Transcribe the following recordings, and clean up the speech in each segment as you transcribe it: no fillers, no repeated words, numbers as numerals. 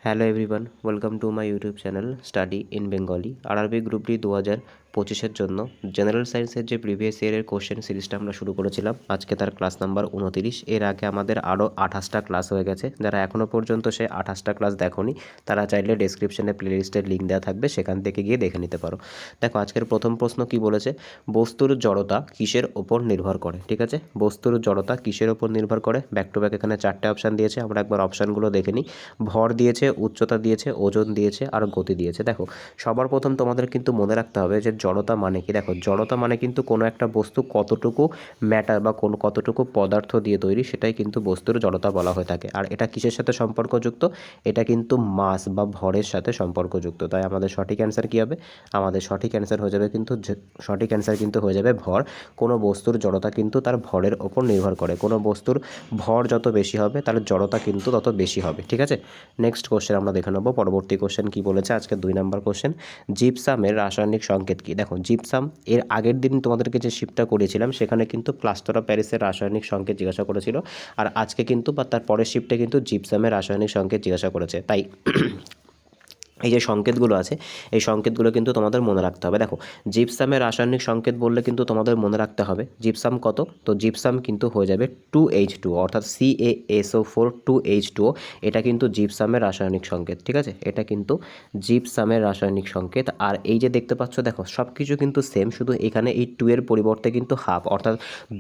Hello everyone, welcome to my YouTube channel study in Bengali. RRB group D 2025-এর জন্য general সায়েন্সের যে previous ইয়ারের কোশ্চেন সিরিজটা আমরা শুরু করেছিলাম, আজকে তার ক্লাস নাম্বার 29। এর আগে আমাদের আরও 28টা ক্লাস হয়ে গেছে। যারা এখনও পর্যন্ত সে 28টা ক্লাস দেখোনি তারা চাইলে ডেসক্রিপশনে প্লেলিস্টের লিঙ্ক দেওয়া থাকবে, সেখান থেকে গিয়ে দেখে নিতে পারো। দেখো আজকের প্রথম প্রশ্ন কি বলেছে, বস্তুর জড়তা কিসের ওপর নির্ভর করে। ঠিক আছে, বস্তুর জড়তা কিসের ওপর নির্ভর করে। ব্যাক টু ব্যাক এখানে 4টে অপশান দিয়েছে, আমরা একবার অপশানগুলো দেখে নিই। ভর দিয়েছে, উচ্চতা দিয়েছে, ওজন দিয়েছে আর গতি দিয়েছে। দেখো সবার প্রথম তোমাদের কিন্তু মনে রাখতে হবে যে জড়তা মানে কি। দেখো জড়তা মানে কিন্তু কোনো একটা বস্তু কতটুকু ম্যাটার বা কতটুকু পদার্থ দিয়ে তৈরি, সেটাই কিন্তু বস্তুর জড়তা বলা হয়ে থাকে। আর এটা কিসের সাথে সম্পর্কযুক্ত, এটা কিন্তু মাস বা ভরের সাথে সম্পর্কযুক্ত। তাই আমাদের সঠিক অ্যান্সার কী হবে, আমাদের সঠিক অ্যান্সার হয়ে যাবে সঠিক অ্যান্সার কিন্তু হয়ে যাবে ভর। কোনো বস্তুর জড়তা কিন্তু তার ভরের ওপর নির্ভর করে। কোনো বস্তুর ভর যত বেশি হবে তার জড়তা কিন্তু তত বেশি হবে। ঠিক আছে, নেক্সট কোশ্চেন আমরা দেখে নেব। পরবর্তী কোশ্চেন কি বলেছে, আজকে 2 নম্বর কোশ্চেন, জিপসামের রাসায়নিক সংকেত কি। দেখো জিপসাম, এর আগের দিন তোমাদেরকে যে শিফটটা করেছিলাম সেখানে কিন্তু প্লাস্টার অফ প্যারিসের রাসায়নিক সংকেত জিজ্ঞাসা করেছিল, আর আজকে কিন্তু বা তার পরের শিফটে কিন্তু জিপসামের রাসায়নিক সংকেত জিজ্ঞাসা করেছে। তাই এই যে সংকেতগুলো আছে, এই সংকেতগুলো কিন্তু তোমাদের মনে রাখতে হবে। দেখো জিপসামের রাসায়নিক সংকেত বললে কিন্তু তোমাদের মনে রাখতে হবে জিপসাম কত। তো জিপসাম কিন্তু হয়ে যাবে 2H2, অর্থাৎ CaSO4 2H2O। এটা কিন্তু জিপসামের রাসায়নিক সংকেত। ঠিক আছে, এটা কিন্তু জিপসামের রাসায়নিক সংকেত। আর এই যে দেখতে পাচ্ছ, দেখো সব কিছু কিন্তু সেম, শুধু এখানে এই 2 এর পরিবর্তে কিন্তু হাফ, অর্থাৎ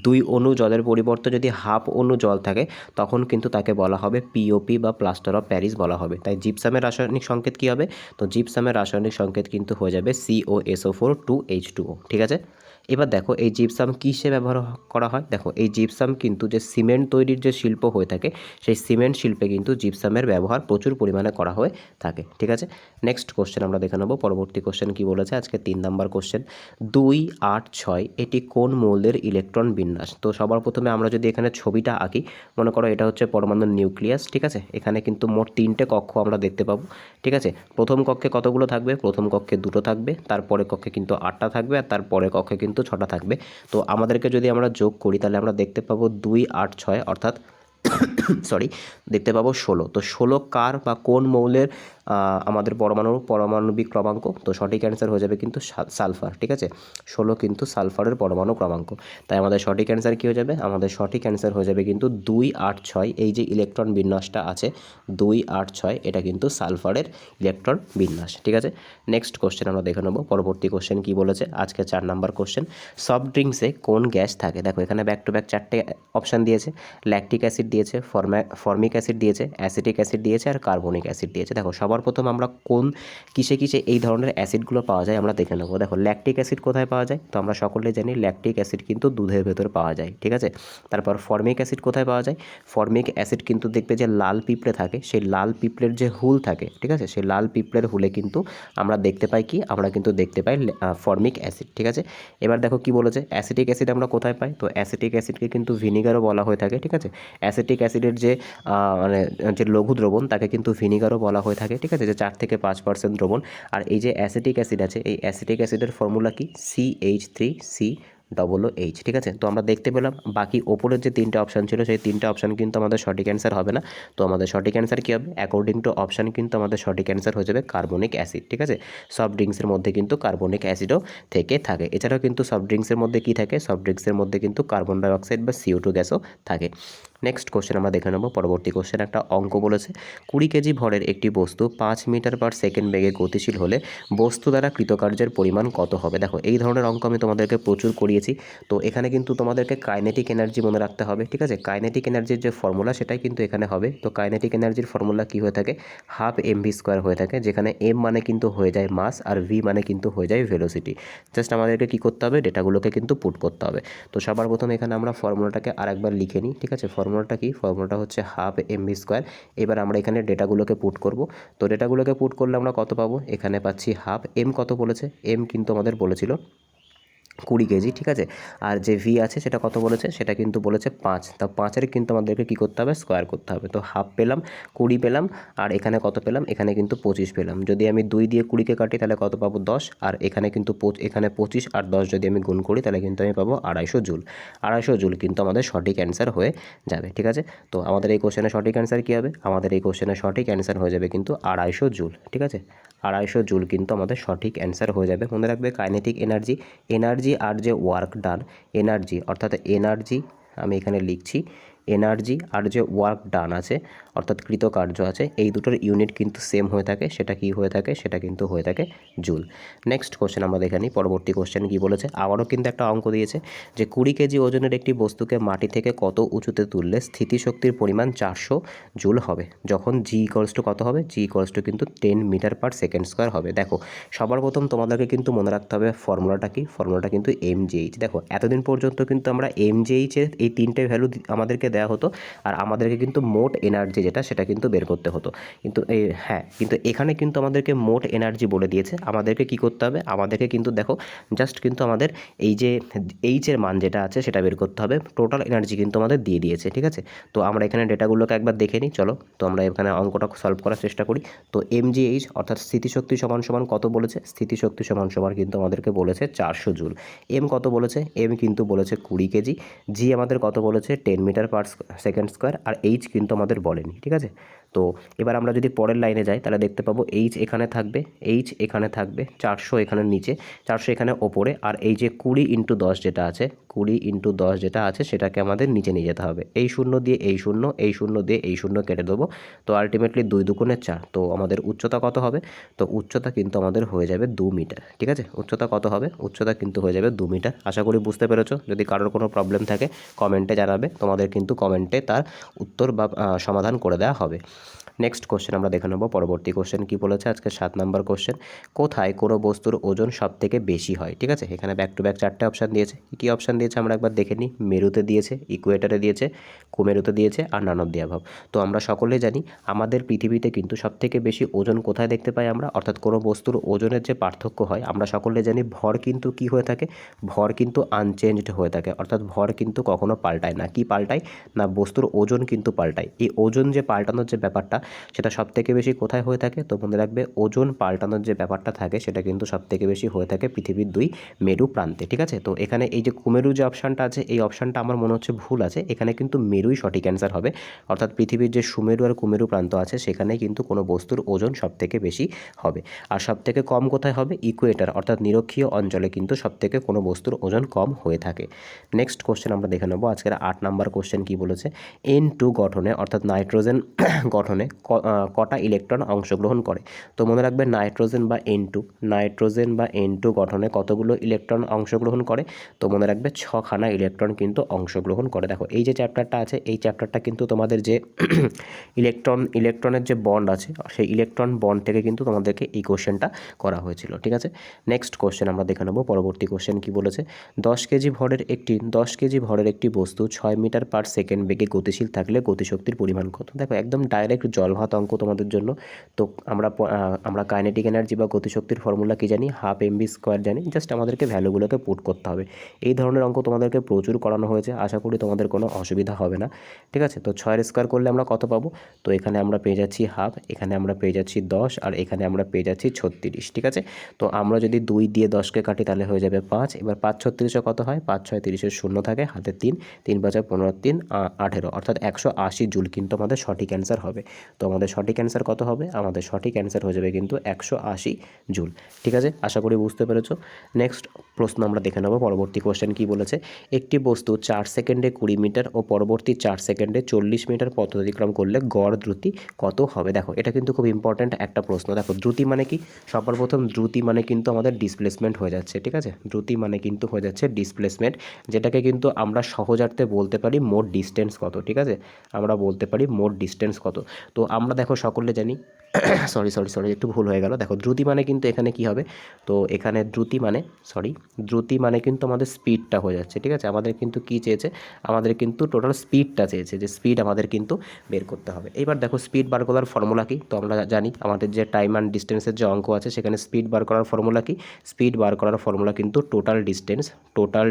2 অণু জলের পরিবর্তে যদি হাফ অণু জল থাকে তখন কিন্তু তাকে বলা হবে পিওপি বা প্লাস্টার অফ প্যারিস বলা হবে। তাই জিপসামের রাসায়নিক সংকেত কী হবে, তো জিপসামের রাসায়নিক সংকেত কিন্তু হয়ে যাবে COSO4 2H2O। ঠিক আছে, এবার দেখো এই জিপসাম কিসে ব্যবহার করা হয়। দেখো এই জিপসাম কিন্তু যে সিমেন্ট তৈরির যে শিল্প হয়ে থাকে, সেই সিমেন্ট শিল্পে কিন্তু জিপসামের ব্যবহার প্রচুর পরিমাণে করা হয়ে থাকে। ঠিক আছে, নেক্সট কোশ্চেন আমরা দেখে নেব। পরবর্তী কোশ্চেন কি বলেছে, আজকে 3 নম্বর কোশ্চেন, 286 এটি কোন মৌলের ইলেকট্রন বিন্যাস। তো সবার প্রথমে আমরা যদি এখানে ছবিটা আঁকি, মনে করো এটা হচ্ছে পরমাণুর নিউক্লিয়াস। ঠিক আছে, এখানে কিন্তু মোট 3টে কক্ষ আমরা দেখতে পাবো। ঠিক আছে, প্রথম কক্ষে কতগুলো থাকবে, প্রথম কক্ষে 2টো থাকবে, তারপরে কক্ষে কিন্তু 8টা থাকবে, আর তারপরে কক্ষে কিন্তু 6টা থাকবে। তো আমাদেরকে যদি আমরা যোগ করি তাহলে আমরা দেখতে পাবো 286, অর্থাৎ সরি, দেখতে পাবো 16। তো 16 কার বা কোন মৌলের আমাদের পারমাণবিক ক্রমাঙ্ক। তো সঠিক অ্যান্সার হয়ে যাবে কিন্তু সালফার। ঠিক আছে, 16 কিন্তু সালফারের পরমাণু ক্রমাঙ্ক। তাই আমাদের সঠিক অ্যান্সার কী হয়ে যাবে, আমাদের সঠিক অ্যান্সার হয়ে যাবে কিন্তু 286। এই যে ইলেকট্রন বিন্যাসটা আছে 286, এটা কিন্তু সালফারের ইলেকট্রন বিন্যাস। ঠিক আছে, নেক্সট কোশ্চেন আমরা দেখে নেব। পরবর্তী কোশ্চেন কি বলেছে, আজকে 4 নম্বর কোশ্চেন, সফট ড্রিঙ্কসে কোন গ্যাস থাকে। দেখো এখানে ব্যাক টু ব্যাক 4টে অপশান দিয়েছে, ল্যাকটিক অ্যাসিড দিয়েছে, ফর্মিক অ্যাসিড দিয়েছে, অ্যাসিটিক অ্যাসিড দিয়েছে আর কার্বনিক অ্যাসিড দিয়েছে। দেখো সবার প্রথম আমরা কোন কিসে কিসে এই ধরনের অ্যাসিডগুলো পাওয়া যায় আমরা দেখে নেব। দেখো ল্যাকটিক অ্যাসিড কোথায় পাওয়া যায়, তো আমরা সকলেই জানি ল্যাকটিক অ্যাসিড কিন্তু দুধের ভেতর পাওয়া যায়। ঠিক আছে, তারপর ফর্মিক অ্যাসিড কোথায় পাওয়া যায়, ফর্মিক অ্যাসিড কিন্তু দেখবে যে লাল পিঁপড়ে থাকে, সেই লাল পিঁপড়ের যে হুল থাকে, ঠিক আছে, সেই লাল পিঁপড়ের হুলে কিন্তু আমরা দেখতে পাই কি, আমরা কিন্তু দেখতে পাই ফর্মিক অ্যাসিড। ঠিক আছে, এবার দেখো কি বলেছে, অ্যাসিটিক অ্যাসিড আমরা কোথায় পাই, তো অ্যাসিটিক অ্যাসিডকে কিন্তু ভিনিগারও বলা হয়ে থাকে। ঠিক আছে, অ্যাসিটিক অ্যাসিডের যে মানে যে লঘু দ্রবণ তাকে কিন্তু ভিনিগারও বলা হয়ে থাকে। ঠিক আছে, যে 4 থেকে 5% দ্রবণ। আর এই যে অ্যাসিটিক অ্যাসিড আছে, এই অ্যাসিটিক অ্যাসিডের ফর্মুলা কি, CH3COOH। ঠিক আছে, তো আমরা দেখতে পেলাম বাকি ওপরের যে 3টে অপশান ছিল সেই 3টে অপশান কিন্তু আমাদের সঠিক অ্যান্সার হবে না। তো আমাদের সঠিক অ্যান্সার কী হবে, অ্যাকর্ডিং টু অপশান কিন্তু আমাদের সঠিক অ্যান্সার হয়ে যাবে কার্বনিক অ্যাসিড। ঠিক আছে, সফট ড্রিঙ্কসের মধ্যে কিন্তু কার্বনিক অ্যাসিডও থেকে থাকে। এছাড়াও কিন্তু সফট ড্রিঙ্কসের মধ্যে কী থাকে, সফট ড্রিঙ্কসের মধ্যে কিন্তু কার্বন ডাইঅক্সাইড বা CO2 গ্যাসও থাকে। নেক্সট কোশ্চেন আমরা দেখে নেব। পরবর্তী কোশ্চেন একটা অঙ্ক বলেছে, 20 কেজি ভরের একটি বস্তু 5 মিটার পার সেকেন্ড বেগে গতিশীল হলে বস্তু দ্বারা কৃতকার্যের পরিমাণ কত হবে। দেখো এই ধরনের অঙ্ক আমি তোমাদেরকে প্রচুর করিয়েছি। তো এখানে কিন্তু তোমাদেরকে কাইনেটিক এনার্জি মনে রাখতে হবে। ঠিক আছে, কাইনেটিক এনার্জির যে ফর্মুলা সেটাই কিন্তু এখানে হবে। তো কাইনেটিক এনার্জির ফর্মুলা কি হয়ে থাকে, হাফ mv² হয়ে থাকে, যেখানে m মানে কিন্তু হয়ে যায় মাস আর v মানে কিন্তু হয়ে যায় ভেলোসিটি। জাস্ট আমাদেরকে কী করতে হবে, ডেটাগুলোকে কিন্তু পুট করতে হবে। তো সবার প্রথমে এখানে আমরা ফর্মুলাটাকে আরেকবার লিখে নিই। ঠিক আছে, ফর্মুলাটা কি, ফর্মুলাটা হচ্ছে হাফ mv²। এবার আমরা এখানে ডেটাগুলোকে পুট করব। তো ডেটাগুলোকে পুট করলে আমরা কত পাবো, এখানে পাচ্ছি হাফ, m কত বলেছে, m কিন্তু আমাদের বলেছিল 20 কেজি, ঠিক আছে। আর যে ভি আছে সেটা কত বলেছে, সেটা কিন্তু বলেছে 5। তা 5-এর কিন্তু আমাদেরকে কী করতে হবে, স্কোয়ার করতে হবে। তো হাফ পেলাম, 20 পেলাম, আর এখানে কত পেলাম, এখানে কিন্তু 25 পেলাম। যদি আমি 2 দিয়ে 20কে কাটি তাহলে কত পাবো, 10। আর এখানে কিন্তু এখানে 25 আর 10 যদি আমি গুণ করি তাহলে কিন্তু আমি পাবো 250 জুল। 250 জুল কিন্তু আমাদের সঠিক অ্যান্সার হয়ে যাবে, ঠিক আছে। তো আমাদের এই কোশ্চেনের সঠিক অ্যান্সার কী হবে, আমাদের এই কোশ্চেনের সঠিক অ্যান্সার হয়ে যাবে কিন্তু 250 জুল, ঠিক আছে। 250 জুল কিন্তু আমাদের সঠিক অ্যান্সার হয়ে যাবে। মনে রাখবে কাইনেটিক এনার্জি, এনার্জি আর যে ওয়ার্ক ডান, এনার্জি অর্থাৎ এনার্জি, আমি এখানে লিখছি এনার্জি আর যে ওয়ার্ক ডান আছে অর্থাৎ কৃতকার্য আছে, এই দুটোর ইউনিট কিন্তু সেম হয়ে থাকে। সেটা কি হয়ে থাকে, সেটা কিন্তু হয়ে থাকে জুল। নেক্সট কোশ্চেন আমরা দেখে নিই, পরবর্তী কোশ্চেন কী বলেছে। আবারও কিন্তু একটা অঙ্ক দিয়েছে যে 20 কেজি ওজনের একটি বস্তুকে মাটি থেকে কত উঁচুতে তুললে স্থিতিশক্তির পরিমাণ 400 জুল হবে, যখন জি ইকুয়ালস টু কত হবে, জি ইকুয়ালস টু কিন্তু 10 মিটার পার সেকেন্ড স্কোয়ার হবে। দেখো সবার প্রথম তোমাদেরকে কিন্তু মনে রাখতে হবে ফর্মুলাটা কি, ফর্মুলাটা কিন্তু এমজিএইচ। দেখো এতদিন পর্যন্ত কিন্তু আমরা এমজিএইচের এই 3টে ভ্যালু আমাদেরকে দেওয়া হতো, আর আমাদেরকে কিন্তু মোট এনার্জি যেটা সেটা কিন্তু বের করতে হতো। কিন্তু কিন্তু এখানে কিন্তু আমাদেরকে মোট এনার্জি বলে দিয়েছে। আমাদেরকে কি করতে হবে, আমাদেরকে কিন্তু দেখো জাস্ট কিন্তু আমাদের এই যে এইচের মান যেটা আছে সেটা বের করতে হবে। টোটাল এনার্জি কিন্তু আমাদের দিয়ে দিয়েছে, ঠিক আছে। তো আমরা এখানে ডেটাগুলোকে একবার দেখে নিই, চলো। তো আমরা এখানে অঙ্কটা সলভ করার চেষ্টা করি। তো এমজিএইচ অর্থাৎ স্থিতিশক্তি সমান সমান কত বলেছে, স্থিতিশক্তি সমান সমান কিন্তু আমাদেরকে বলেছে 400 জুল। এম কত বলেছে, এম কিন্তু বলেছে 20 কেজি। জি আমাদের কত বলেছে, 10 মিটার পার সেকেন্ড স্কোয়ার। আর এইচ কিন্তু আমাদের বলেনি, ঠিক আছে। তো এবার আমরা যদি পরের লাইনে যাই তাহলে দেখতে পাবো এইচ এখানে থাকবে, এইচ এখানে থাকবে, 400 এখানে নিচে, 400 এখানে ওপরে, আর এই যে 20 ইন্টু 10 যেটা আছে, 20 ইন্টু 10 যেটা আছে সেটাকে আমাদের নিচে নিয়ে যেতে হবে। এই শূন্য দিয়ে এই শূন্য, এই শূন্য দিয়ে এই শূন্য কেটে দেবো। তো আলটিমেটলি 2 দুগুণে 4। তো আমাদের উচ্চতা কত হবে, তো উচ্চতা কিন্তু আমাদের হয়ে যাবে 2 মিটার, ঠিক আছে। উচ্চতা কত হবে, উচ্চতা কিন্তু হয়ে যাবে 2 মিটার। আশা করি বুঝতে পেরেছো। যদি কারোর কোনো প্রবলেম থাকে কমেন্টে জানাবে, তোমাদের কিন্তু কমেন্টে তার উত্তর বা সমাধান করে দেওয়া হবে। নেক্সট কোশ্চেন আমরা দেখে নেব, পরবর্তী কোশ্চেন কি বলেছে, আজকে 7 নম্বর কোশ্চেন। কোথায় কোনো বস্তুর ওজন সব থেকে বেশি হয়, ঠিক আছে। এখানে ব্যাক টু ব্যাক 4টে অপশান দিয়েছে। কী অপশান দিয়েছে আমরা একবার দেখে নিই। মেরুতে দিয়েছে, ইকুয়েটারে দিয়েছে, কুমেরুতে দিয়েছে, আর নান অফ দি অ্যাবভ। তো আমরা সকলেই জানি আমাদের পৃথিবীতে কিন্তু সব থেকে বেশি ওজন কোথায় দেখতে পাই আমরা, অর্থাৎ কোনো বস্তুর ওজনের যে পার্থক্য হয়, আমরা সকলে জানি ভর কিন্তু কি হয়ে থাকে, ভর কিন্তু আনচেঞ্জড হয়ে থাকে, অর্থাৎ ভর কিন্তু কখনো পাল্টায় না। কি পাল্টায় না, বস্তুর ওজন কিন্তু পাল্টায়। এই ওজন যে পাল্টানোর যে ব্যাপারটা সেটা সব থেকে বেশি কোথায় হয়ে থাকে, তো মনে রাখবে ওজন পাল্টানোর যে ব্যাপারটা থাকে সেটা কিন্তু সব থেকে বেশি হয়ে থাকে পৃথিবীর 2 মেরু প্রান্তে, ঠিক আছে। তো এখানে এই যে কুমেরু যে অপশানটা আছে, এই অপশানটা আমার মনে হচ্ছে ভুল আছে। এখানে কিন্তু মেরুই সঠিক অ্যান্সার হবে, অর্থাৎ পৃথিবীর যে সুমেরু আর কুমেরু প্রান্ত আছে সেখানে কিন্তু কোনো বস্তুর ওজন সব থেকে বেশি হবে। আর সব থেকে কম কোথায় হবে, ইকুয়েটার অর্থাৎ নিরক্ষীয় অঞ্চলে কিন্তু সব থেকে কোনো বস্তুর ওজন কম হয়ে থাকে। নেক্সট কোশ্চেন আমরা দেখে নেবো, আজকের 8 নম্বর কোশ্চেন কি বলেছে। N2 গঠনে অর্থাৎ নাইট্রোজেন গঠনে কটা ইলেকট্রন অংশগ্রহণ করে। তো মনে রাখবে নাইট্রোজেন বা N2 গঠনে কতগুলো ইলেকট্রন অংশগ্রহণ করে, তো মনে রাখবে 6খানা ইলেকট্রন কিন্তু অংশগ্রহণ করে। দেখো এই যে চ্যাপ্টারটা আছে, এই চ্যাপ্টারটা কিন্তু তোমাদের যে ইলেকট্রনের যে বন্ড আছে সেই ইলেকট্রন বন্ড থেকে কিন্তু তোমাদেরকে এই কোশ্চেনটা করা হয়েছিল, ঠিক আছে। নেক্সট কোশ্চেন আমরা দেখে নেবো, পরবর্তী কোশ্চেন কি বলেছে। 10 কেজি ভরের একটি বস্তু 6 মিটার পার সেকেন্ড বেগে গতিশীল থাকলে গতিশক্তির পরিমাণ কত। দেখো একদম ডাইরেক্ট জলভাত অঙ্ক তোমাদের জন্য। তো আমরা কাইনেটিক এনার্জি বা গতিশক্তির ফর্মুলা কি জানি, হাফ এমভি স্কোয়ার জানি। জাস্ট আমাদেরকে ভ্যালুগুলোকে পুট করতে হবে। এই ধরনের অঙ্ক তোমাদেরকে প্রচুর করানো হয়েছে, আশা করি তোমাদের কোনো অসুবিধা হবে না, ঠিক আছে। তো 6 স্কোয়ার করলে আমরা কত পাবো, তো এখানে আমরা পেয়ে যাচ্ছি হাফ, এখানে আমরা পেয়ে যাচ্ছি 10, আর এখানে আমরা পেয়ে যাচ্ছি 36, ঠিক আছে। তো আমরা যদি 2 দিয়ে 10কে কাটি তাহলে হয়ে যাবে 5। এবার 5 36 কত হয়, 5 6 30 শূন্য থাকে, হাতে 3, 3 5 15 3 18, অর্থাৎ 180 জুল কিন্তু আমাদের সঠিক অ্যান্সার হবে। তো আমাদের সঠিক অ্যান্সার কত হবে, আমাদের সঠিক অ্যান্সার হয়ে যাবে কিন্তু 180 জুল, ঠিক আছে। আশা করি বুঝতে পেরেছো। নেক্সট প্রশ্ন আমরা দেখে নেব, পরবর্তী কোশ্চেন কি বলেছে। একটি বস্তু 4 সেকেন্ডে 20 মিটার ও পরবর্তী 4 সেকেন্ডে 40 মিটার পথ অতিক্রম করলে গড় দ্রুতি কত হবে। দেখো এটা কিন্তু খুব ইম্পর্ট্যান্ট একটা প্রশ্ন। দেখো দ্রুতি মানে কি, সবার প্রথম দ্রুতি মানে কিন্তু আমাদের ডিসপ্লেসমেন্ট হয়ে যাচ্ছে, ঠিক আছে। দ্রুতি মানে কিন্তু হয়ে যাচ্ছে ডিসপ্লেসমেন্ট, যেটাকে কিন্তু আমরা সহজার্থে বলতে পারি মোট ডিস্টেন্স কত, ঠিক আছে। আমরা বলতে পারি মোট ডিস্টেন্স কত। তো আমরা দেখো সকলে জানি সরি একটু ভুল হয়ে গেল। দেখো দ্রুতি মানে কিন্তু এখানে কি হবে, তো এখানে দ্রুতি মানে কিন্তু আমাদের স্পিডটা হয়ে যাচ্ছে, ঠিক আছে। আমাদের কিন্তু কি চেয়েছে, আমাদের কিন্তু টোটাল স্পিডটা চেয়েছে, যে স্পিড আমাদের কিন্তু বের করতে হবে। এবার দেখো স্পিড বার করার ফর্মুলা কি, তো আমরা জানি আমাদের যে টাইম অ্যান্ড ডিস্টেন্সের যে অঙ্ক আছে সেখানে স্পিড বার করার ফর্মুলা কি, স্পিড বার করার ফর্মুলা কিন্তু টোটাল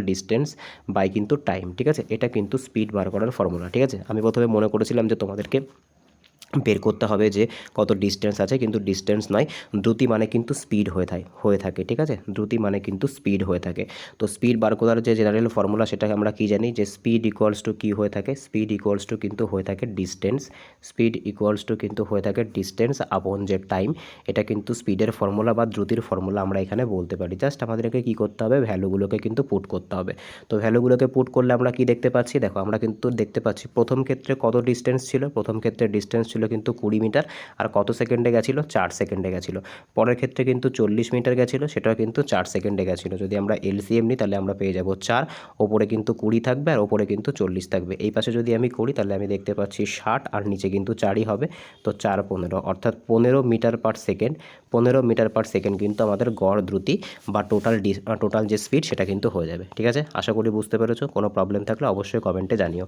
ডিস্টেন্স বাই কিন্তু টাইম, ঠিক আছে। এটা কিন্তু স্পিড বার করার ফর্মুলা, ঠিক আছে। আমি প্রথমে মনে করেছিলাম যে তোমাদেরকে বের করতে হবে যে কত ডিস্টেন্স আছে, কিন্তু ডিস্টেন্স নয়, দ্রুতি মানে কিন্তু স্পিড হয়ে থাকে, ঠিক আছে। দ্রুতি মানে কিন্তু স্পিড হয়ে থাকে। তো স্পিড বার করার যে জেনারেল ফর্মুলা সেটাকে আমরা কি জানি, যে স্পিড ইকুয়ালস টু কী হয়ে থাকে, স্পিড ইকুয়ালস টু কিন্তু হয়ে থাকে ডিস্টেন্স, স্পিড ইকুয়ালস টু কিন্তু হয়ে থাকে ডিস্টেন্স আপন যে টাইম। এটা কিন্তু স্পিডের ফর্মুলা বা দ্রুতির ফর্মুলা আমরা এখানে বলতে পারি। জাস্ট আমাদেরকে কী করতে হবে, ভ্যালুগুলোকে কিন্তু পুট করতে হবে। তো ভ্যালুগুলোকে পুট করলে আমরা কি দেখতে পাচ্ছি, দেখো আমরা কিন্তু দেখতে পাচ্ছি প্রথম ক্ষেত্রে কত ডিস্টেন্স ছিল, প্রথম ক্ষেত্রে ডিস্টেন্স ছিল কিন্তু 20 মিটার, আর কত সেকেন্ডে গেছিলো, 4 সেকেন্ডে গেছিলো। পরের ক্ষেত্রে কিন্তু 40 মিটার গেছিলো, সেটাও কিন্তু 4 সেকেন্ডে গেছিলো। যদি আমরা এলসিএম নিই তাহলে আমরা পেয়ে যাব 4, ওপরে কিন্তু 20 থাকবে আর ওপরে কিন্তু 40 থাকবে। এই পাশে যদি আমি করি তাহলে আমি দেখতে পাচ্ছি 60 আর নিচে কিন্তু 4ই হবে, তো 4 15, অর্থাৎ 15 metre per second, 15 metre per second কিন্তু আমাদের গড় দ্রুতি বা টোটাল যে স্পিড সেটা কিন্তু হয়ে যাবে, ঠিক আছে। আশা করি বুঝতে পেরেছো। কোনো প্রবলেম থাকলে অবশ্যই কমেন্টে জানিও।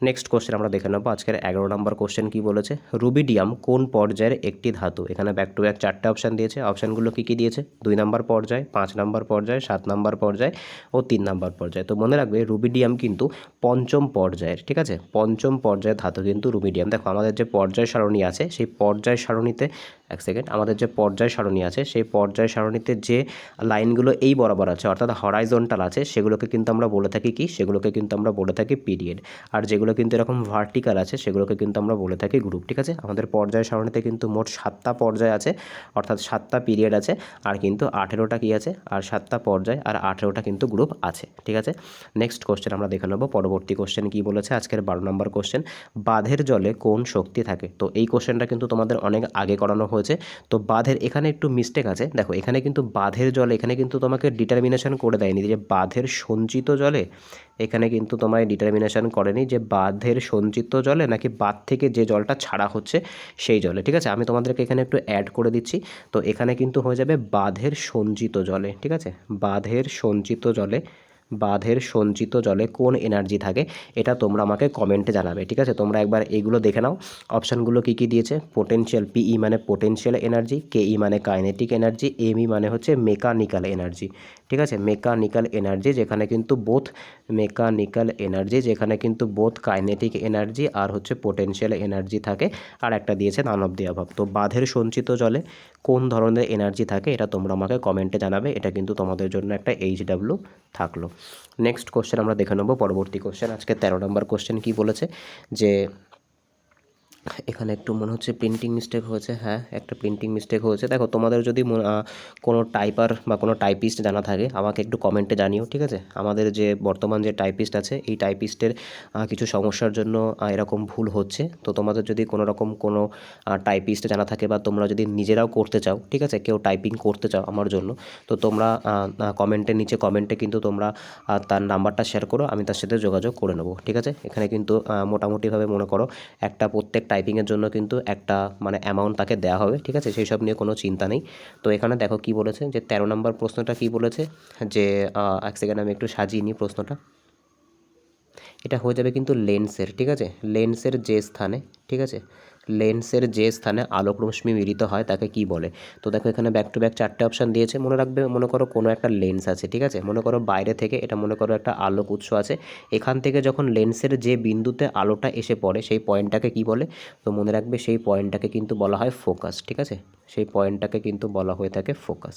নেক্সট কোশ্চেন আমরা দেখে নেবো। আজকের 11 নম্বর কোশ্চেন কি বলেছে, রুবিডিয়াম কোন পর্যায়ের একটি ধাতু। এখানে ব্যাক টু ব্যাক 4টে অপশান দিয়েছে। অপশানগুলো কী কী দিয়েছে, 2 নম্বর পর্যায়, 5 নম্বর পর্যায়, 7 নম্বর পর্যায় ও 3 নম্বর পর্যায়। তো মনে রাখবে রুবিডিয়াম কিন্তু পঞ্চম পর্যায়ের, ঠিক আছে। পঞ্চম পর্যায়ের ধাতু কিন্তু রুবিডিয়াম। দেখো আমাদের যে পর্যায় সারণী আছে সেই পর্যায় সারণীতে, এক সেকেন্ড, আমাদের যে পর্যায় সারণী আছে সেই পর্যায় সারণীতে যে লাইনগুলো এই বরাবর আছে অর্থাৎ হরাইজন্টাল আছে সেগুলোকে কিন্তু আমরা বলে থাকি কি, সেগুলোকে কিন্তু আমরা বলে থাকি পিরিয়ড। আর যেগুলো কিন্তু এরকম ভার্টিক্যাল আছে সেগুলোকে কিন্তু আমরা বলে থাকি গ্রুপ, ঠিক আছে। আমাদের পর্যায় সারণীতে কিন্তু মোট 7টা পর্যায় আছে, অর্থাৎ 7টা পিরিয়ড আছে, আর কিন্তু 18টা কি আছে, আর 7টা পর্যায় আর 18টা কিন্তু গ্রুপ আছে, ঠিক আছে। নেক্সট কোশ্চেন আমরা দেখে নেব। পরবর্তী কোশ্চেন কি বলেছে, আজকের 12 নম্বর কোশ্চেন, বাঁধের জলে কোন শক্তি থাকে। তো এই কোশ্চেনটা কিন্তু তোমাদের অনেক আগে করানো হয়েছে। তো বাঁধের এখানে একটু মিস্টেক আছে, দেখো এখানে কিন্তু বাঁধের জলে, এখানে কিন্তু তোমাকে ডিটারমিনেশন করে দেয়নি যে বাঁধের সঞ্চিত জলে, এখানে কিন্তু তোমায় ডিটারমিনেশন করেনি যে বাঁধের সঞ্চিত জলে নাকি বাঁধ থেকে যে জলটা ছাড়া হচ্ছে সেই জলে, ঠিক আছে। আমি তোমাদেরকে এখানে একটু অ্যাড করে দিচ্ছি। তো এখানে কিন্তু হয়ে যাবে বাঁধের সঞ্চিত জলে, ঠিক আছে। বাঁধের সঞ্চিত জলে কোন এনার্জি থাকে, এটা তোমরা আমাকে কমেন্টে জানাবে, ঠিক আছে। তোমরা একবার এইগুলো দেখে নাও। অপশানগুলো কী কী দিয়েছে, পোটেনশিয়াল, পিই মানে পোটেনশিয়াল এনার্জি, কেই মানে কাইনেটিক এনার্জি, এমই মানে হচ্ছে মেকানিক্যাল এনার্জি, ঠিক আছে। মেকানিক্যাল এনার্জি যেখানে কিন্তু বোথ কাইনেটিক এনার্জি আর হচ্ছে পোটেনশিয়াল এনার্জি থাকে, আর একটা দিয়েছে নান অফ দি অ্যাবাভ। তো বাঁধের সঞ্চিত জলে কোন ধরনের এনার্জি থাকে এটা তোমরা আমাকে কমেন্টে জানাবে। এটা কিন্তু তোমাদের জন্য একটা HW থাকলো। নেক্সট কোশ্চেন আমরা দেখে নেব। পরবর্তী কোশ্চেন আজকে 13 নম্বর কোশ্চেন কি বলেছে, যে এখানে একটু মনে হচ্ছে প্রিন্টিং মিস্টেক হয়েছে, হ্যাঁ একটা প্রিন্টিং মিস্টেক হয়েছে। দেখো তোমাদের যদি কোনো টাইপার বা কোনো টাইপিস্ট জানা থাকে আমাকে একটু কমেন্টে জানিও, ঠিক আছে। আমাদের যে বর্তমান যে টাইপিস্ট আছে এই টাইপিস্টের কিছু সমস্যার জন্য এরকম ভুল হচ্ছে। তো তোমাদের যদি কোনো রকম কোনো টাইপিস্ট জানা থাকে বা তোমরা যদি নিজেরাও করতে চাও, ঠিক আছে, কেউ টাইপিং করতে চাও আমার জন্য, তো তোমরা কমেন্টের নিচে কমেন্টে কিন্তু তোমরা তার নাম্বারটা শেয়ার করো, আমি তার সাথে যোগাযোগ করে নেবো, ঠিক আছে। এখানে কিন্তু মোটামুটিভাবে মনে করো একটা প্রত্যেক টাইপিংয়ের জন্য কিন্তু একটা মানে অ্যামাউন্ট তাকে দেওয়া হবে, ঠিক আছে। সেই সব নিয়ে কোনো চিন্তা নেই। তো এখানে দেখো কি বলেছে, যে 13 নম্বর প্রশ্নটা কি বলেছে, যে এক সেকেন্ড আমি একটু সাজিয়ে নিই প্রশ্নটা। এটা হয়ে যাবে কিন্তু লেন্সের, ঠিক আছে, লেন্সের যে স্থানে, ঠিক আছে, লেন্সের যে স্থানে আলোক রশ্মি মিলিত হয় তাকে কি বলে। তো দেখো এখানে ব্যাক টু ব্যাক 4টে অপশান দিয়েছে। মনে রাখবে, মনে করো কোনো একটা লেন্স আছে, ঠিক আছে, মনে করো বাইরে থেকে এটা মনে করো একটা আলোক উৎস আছে, এখান থেকে যখন লেন্সের যে বিন্দুতে আলোটা এসে পড়ে সেই পয়েন্টটাকে কি বলে। তো মনে রাখবে সেই পয়েন্টটাকে কিন্তু বলা হয় ফোকাস, ঠিক আছে, সেই পয়েন্টটাকে কিন্তু বলা হয়ে থাকে ফোকাস।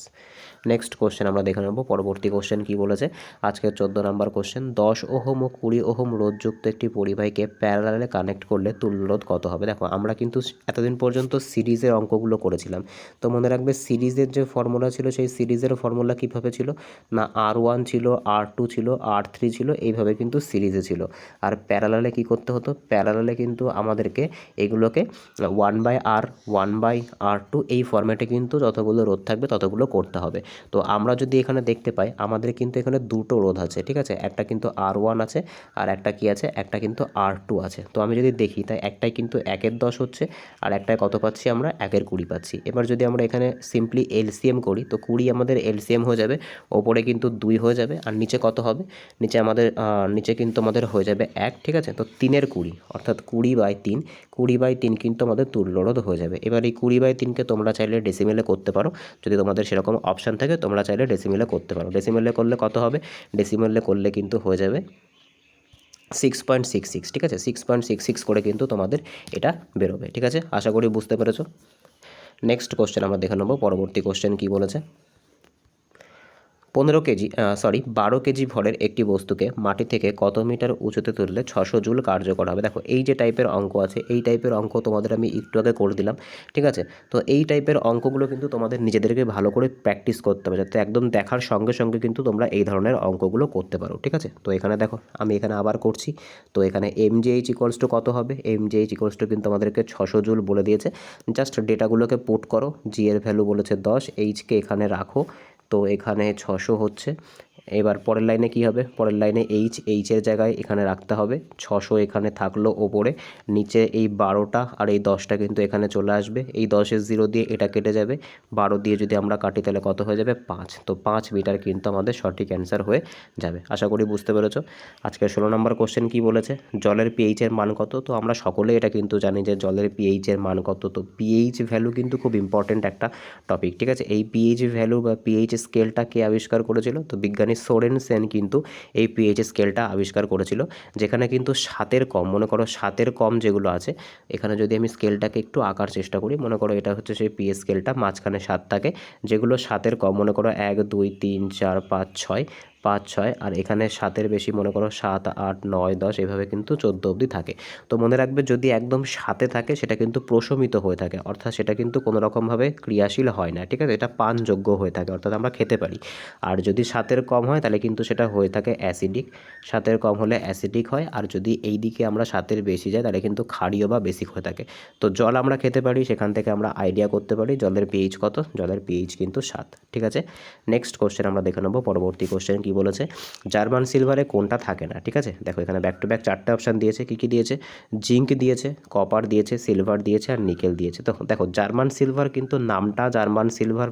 নেক্সট কোশ্চেন আমরা দেখে নেব। পরবর্তী কোশ্চেন কি বলেছে, আজকের 14 নম্বর কোশ্চেন, 10 ওহম ও 20 ওহম রোধযুক্ত একটি পরিবাহীকে প্যারালালে কানেক্ট করলে তুল্য রোধ কত হবে। দেখো আমরা কিন্তু এতদিন পর্যন্ত সিরিজের অঙ্কগুলো করেছিলাম। তো মনে রাখবে সিরিজের যে ফর্মুলা ছিল সেই সিরিজের ফর্মুলা কীভাবে ছিল না, R1 ছিল, R2 ছিল, R3 ছিল, এইভাবে কিন্তু সিরিজে ছিল। আর প্যারালালে কি করতে হতো, প্যারালালে কিন্তু আমাদেরকে এগুলোকে 1/R 1/R2 এই ফর্ম্যাটে কিন্তু যতগুলো রোধ থাকবে ততগুলো করতে হবে। তো আমরা যদি এখানে দেখতে পাই আমাদের কিন্তু এখানে দুটো রোধ আছে, ঠিক আছে, একটা কিন্তু R1 আছে আর একটা কি আছে, একটা কিন্তু R2 আছে। তো আমি যদি দেখি তাই একটাই কিন্তু 1/10 ও হচ্ছে, আর একটায় কত পাচ্ছি আমরা 1-এর 20 পাচ্ছি। এবার যদি আমরা এখানে সিম্পলি এলসিএম করি তো 20 আমাদের এলসিএম হয়ে যাবে, ওপরে কিন্তু 2 হয়ে যাবে, আর নিচে কত হবে, নিচে কিন্তু আমাদের হয়ে যাবে 1, ঠিক আছে। তো 3-এর 20 অর্থাৎ 20/3, 20/3 কিন্তু আমাদের তুল্যরোধ হয়ে যাবে। এবার এই 20/3কে তোমরা চাইলে ডেসিমেলে করতে পারো, যদি তোমাদের সেরকম অপশান থাকে তোমরা চাইলে ডেসিমেলে করতে পারো। ডেসিমেলে করলে কত হবে, ডেসিমেলে করলে কিন্তু হয়ে যাবে 6.66, ঠিক আছে। 6.66 করে কিন্তু তোমাদের এটা বেরোবে, ঠিক আছে। আশা করি বুঝতে পেরেছো। নেক্সট কোশ্চেন আমরা দেখে নেবো, পরবর্তী কোশ্চেন কী বলেছে। 12 কেজি ভরের একটি বস্তুকে মাটি থেকে কত মিটার উঁচুতে তুললে 600 জুল কার্যকর হবে। দেখো এই যে টাইপের অঙ্ক আছে, এই টাইপের অঙ্ক তোমাদের আমি একটু আগে করে দিলাম, ঠিক আছে। তো এই টাইপের অঙ্কগুলো কিন্তু তোমাদের নিজেদেরকে ভালো করে প্র্যাকটিস করতে হবে, যাতে একদম দেখার সঙ্গে সঙ্গে কিন্তু তোমরা এই ধরনের অঙ্কগুলো করতে পারো, ঠিক আছে। তো এখানে দেখো আমি এখানে আবার করছি। তো এখানে mgh ইকুয়ালস টু কত হবে, mgh ইকুয়ালস টু কিন্তু আমাদেরকে 600 জুল বলে দিয়েছে। জাস্ট ডেটাগুলোকে পুট করো, জি এর ভ্যালু বলেছে 10, এইচকে এখানে রাখো, তো এখানে 600 হচ্ছে। এবার পরের লাইনে কি হবে, পরের লাইনে এইচের জায়গায় এখানে রাখতে হবে 600, এখানে থাকলো ওপরে, নিচে এই 12টা আর এই 10টা কিন্তু এখানে চলে আসবে, এই 10-এর 0 দিয়ে এটা কেটে যাবে, 12 দিয়ে যদি আমরা কাটি তাহলে কত হয়ে যাবে 5, তো 5 মিটার কিন্তু আমাদের সঠিক অ্যান্সার হয়ে যাবে। আশা করি বুঝতে পেরেছো। আজকে 16 নম্বর কোশ্চেন কি বলেছে, জলের পিএইচের মান কত। তো আমরা সকলেই এটা কিন্তু জানি যে জলের পিএইচের মান কত। তো পিএইচ ভ্যালু কিন্তু খুব ইম্পর্টেন্ট একটা টপিক, ঠিক আছে। এই পিএইচ ভ্যালু বা পিএইচ স্কেলটা কে আবিষ্কার করেছিল, তো বিজ্ঞানী সোরেনসেন কিন্তু এই পিএইচ স্কেলটা আবিষ্কার করেছিল, যেখানে কিন্তু 7-এর কম, মনে করো 7-এর কম যেগুলো আছে, এখানে যদি আমি স্কেলটাকে একটু আঁকার চেষ্টা করি, মনে করো এটা হচ্ছে সেই পিএইচ স্কেলটা, মাঝখানে 7 থাকে, যেগুলো 7-এর কম, মনে করো 1 2 3 4 5 6, 5 6, আর এখানে 7-এর বেশি, মনে করো 7 8 9 10, এভাবে কিন্তু 14 অবধি থাকে। তো মনে রাখবে যদি একদম 7-এ থাকে সেটা কিন্তু প্রশমিত হয়ে থাকে, অর্থাৎ সেটা কিন্তু কোনো রকমভাবে ক্রিয়াশীল হয় না, ঠিক আছে, এটা পানযোগ্য হয়ে থাকে, অর্থাৎ আমরা খেতে পারি। আর যদি 7-এর কম হয় তাহলে কিন্তু সেটা হয়ে থাকে অ্যাসিডিক, 7-এর কম হলে অ্যাসিডিক হয়, আর যদি এই দিকে আমরা 7-এর বেশি যাই তাহলে কিন্তু ক্ষারীয় বা বেসিক হয়ে থাকে। তো জল আমরা খেতে পারি, সেখান থেকে আমরা আইডিয়া করতে পারি জলের পিএইচ কত, জলের পিএইচ কিন্তু 7, ঠিক আছে। নেক্সট কোশ্চেন আমরা দেখে নেবো, পরবর্তী কোশ্চেন কি বলেছে, জার্মান সিলভারে কোনটা থাকে না, ঠিক আছে। দেখো এখানে ব্যাক টু ব্যাক 4টে অপশান দিয়েছে, কী কী দিয়েছে, জিঙ্ক দিয়েছে, কপার দিয়েছে, সিলভার দিয়েছে, আর নিকেল দিয়েছে। তো দেখো জার্মান সিলভার কিন্তু নামটা জার্মান সিলভার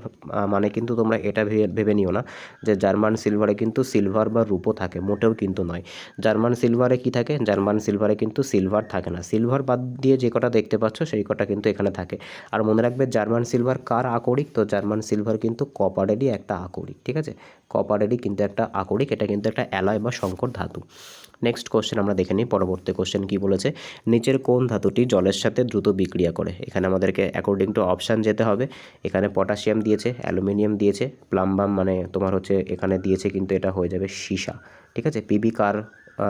মানে কিন্তু তোমরা এটা ভেবে নিও না যে জার্মান সিলভারে কিন্তু সিলভার বা রূপো থাকে, মোটেও কিন্তু নয়। জার্মান সিলভারে কি থাকে, জার্মান সিলভারে কিন্তু সিলভার থাকে না, সিলভার বাদ দিয়ে যে কটা দেখতে পাচ্ছ সেই কটা কিন্তু এখানে থাকে। আর মনে রাখবে জার্মান সিলভার কার আকরিক, তো জার্মান সিলভার কিন্তু কপারেরই একটা আকরিক, ঠিক আছে, কপারেরই কিন্তু একটা আকরিক, এটা কিন্তু একটা অ্যালয় বা সংকর ধাতু। নেক্সট কোশ্চেন আমরা দেখে নিই, পরবর্তী কোশ্চেন কি বলেছে, নিচের কোন ধাতুটি জলের সাথে দ্রুত বিক্রিয়া করে। এখানে আমাদেরকে অ্যাকর্ডিং টু অপশান যেতে হবে। এখানে পটাশিয়াম দিয়েছে, অ্যালুমিনিয়াম দিয়েছে, প্লাম্বাম মানে তোমার হচ্ছে এখানে দিয়েছে কিন্তু এটা হয়ে যাবে সীসা, ঠিক আছে। পিবি কার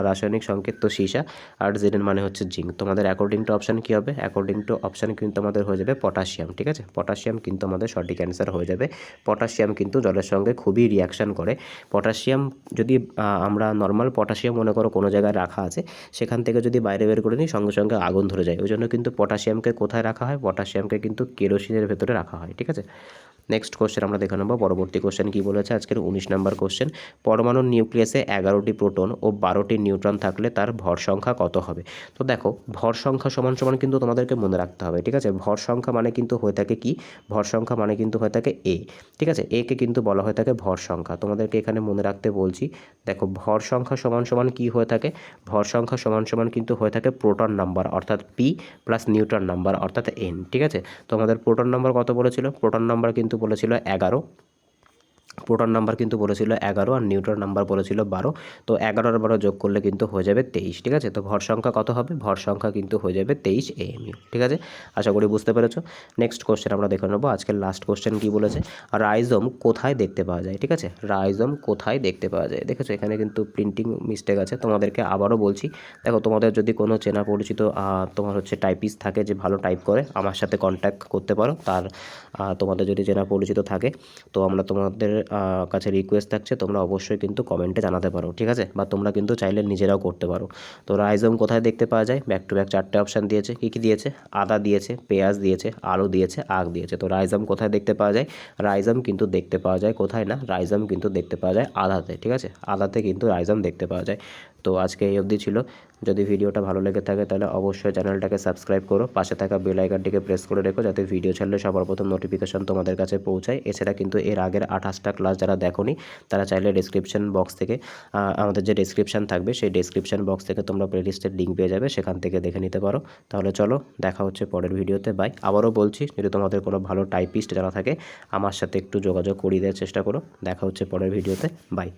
রাসায়নিক সংকেত, তো সীসা, আর জেডেন মানে হচ্ছে জিঙ্ক। তোমাদের অ্যাকর্ডিং টু অপশান কী হবে, অ্যাকর্ডিং টু অপশান কিন্তু আমাদের হয়ে যাবে পটাশিয়াম, ঠিক আছে। পটাশিয়াম কিন্তু আমাদের সঠিক অ্যান্সার হয়ে যাবে। পটাশিয়াম কিন্তু জলের সঙ্গে খুবই রিয়াকশান করে। পটাশিয়াম যদি আমরা নর্মাল পটাশিয়াম মনে করো কোনো জায়গায় রাখা আছে, সেখান থেকে যদি বাইরে বের করে নিই সঙ্গে সঙ্গে আগুন ধরে যায়, ওই জন্য কিন্তু পটাশিয়ামকে কোথায় রাখা হয়, পটাশিয়ামকে কিন্তু কেরোসিনের ভেতরে রাখা হয়, ঠিক আছে। নেক্সট কোশ্চেন আমরা দেখে নেব, পরবর্তী কোশ্চেন কী বলেছে, আজকের 19 নম্বর কোশ্চেন, পরমাণুর নিউক্লিয়াসে 11টি প্রোটন ও 12টি নিউট্রন থাকলে তার ভর সংখ্যা কত হবে। তো দেখো ভর সংখ্যা সমান সমান কিন্তু তোমাদেরকে মনে রাখতে হবে, ঠিক আছে। ভর সংখ্যা মানে কিন্তু হয়ে থাকে কি, ভর সংখ্যা মানে কিন্তু হয়ে থাকে এ, ঠিক আছে, একে কিন্তু বলা হয়ে থাকে ভর সংখ্যা। তোমাদেরকে এখানে মনে রাখতে বলছি, দেখো ভর সংখ্যা সমান সমান কী হয়ে থাকে, ভর সংখ্যা সমান সমান কিন্তু হয়ে থাকে প্রোটন নাম্বার অর্থাৎ পি প্লাস নিউট্রন নাম্বার অর্থাৎ এন, ঠিক আছে। তো আমাদের প্রোটন নাম্বার কত বলেছিল, প্রোটন নাম্বার কিন্তু বলেছিল 11, প্রোটন নাম্বার কিন্তু বলেছিল 11, আর নিউট্রন নাম্বার বলেছিল 12। তো 11 আর 12 যোগ করলে কিন্তু হয়ে যাবে 23, ঠিক আছে। তো ভর সংখ্যা কত হবে, ভর সংখ্যা কিন্তু হয়ে যাবে 23 AMU, ঠিক আছে। আশা করি বুঝতে পেরেছো। নেক্সট কোশ্চেন আমরা দেখে নেবো, আজকের লাস্ট কোশ্চেন কি বলেছে, রাইজোম কোথায় দেখতে পাওয়া যায়, ঠিক আছে। রাইজোম কোথায় দেখতে পাওয়া যায়, দেখেছো এখানে কিন্তু প্রিন্টিং মিস্টেক আছে, তোমাদেরকে আবারও বলছি। দেখো তোমাদের যদি কোনো চেনা পরিচিত তোমার হচ্ছে টাইপিস্ট থাকে যে ভালো টাইপ করে, আমার সাথে কন্ট্যাক্ট করতে পারো। তার তোমাদের যদি চেনা পরিচিত থাকে তো আমরা তোমাদের কাছে রিকোয়েস্ট থাকছে তোমরা অবশ্যই কিন্তু কমেন্টে জানাতে পারো, ঠিক আছে, বা তোমরা কিন্তু চাইলে নিজেরাও করতে পারো। তো রাইজোম কোথায় দেখতে পাওয়া যায়, ব্যাক টু ব্যাক 4টে অপশান দিয়েছে, কী কী দিয়েছে, আদা দিয়েছে, পেঁয়াজ দিয়েছে, আলু দিয়েছে, আখ দিয়েছে। তো রাইজোম কোথায় দেখতে পাওয়া যায়, রাইজোম কিন্তু দেখতে পাওয়া যায় কোথায় না, রাইজোম কিন্তু দেখতে পাওয়া যায় আদাতে, ঠিক আছে, আদাতে কিন্তু রাইজোম দেখতে পাওয়া যায়। তো আজকে এই অবধি ছিল। যদি ভিডিওটা ভালো লেগে থাকে তাহলে অবশ্যই চ্যানেলটাকে সাবস্ক্রাইব করো, পাশে থাকা বেল আইকনটিকে প্রেস করে রেখো যাতে ভিডিও ছাড়লে সবার প্রথম নোটিফিকেশন তোমাদের কাছে পৌঁছায়। এছাড়া কিন্তু এর আগের 28টা ক্লাস যারা দেখোনি তারা চাইলে ডেসক্রিপশন বক্স থেকে আমাদের যে ডেসক্রিপশন থাকবে সেই ডেসক্রিপশন বক্স থেকে তোমরা প্লেলিস্টের লিঙ্ক পেয়ে যাবে, সেখান থেকে দেখে নিতে পারো। তাহলে চলো, দেখা হচ্ছে পরের ভিডিওতে। বাই। আবারও বলছি, যদি তোমাদের কোনো ভালো টাইপিস্ট যারা থাকে আমার সাথে একটু যোগাযোগ করিয়ে দেওয়ার চেষ্টা করো। দেখা হচ্ছে পরের ভিডিওতে। বাই।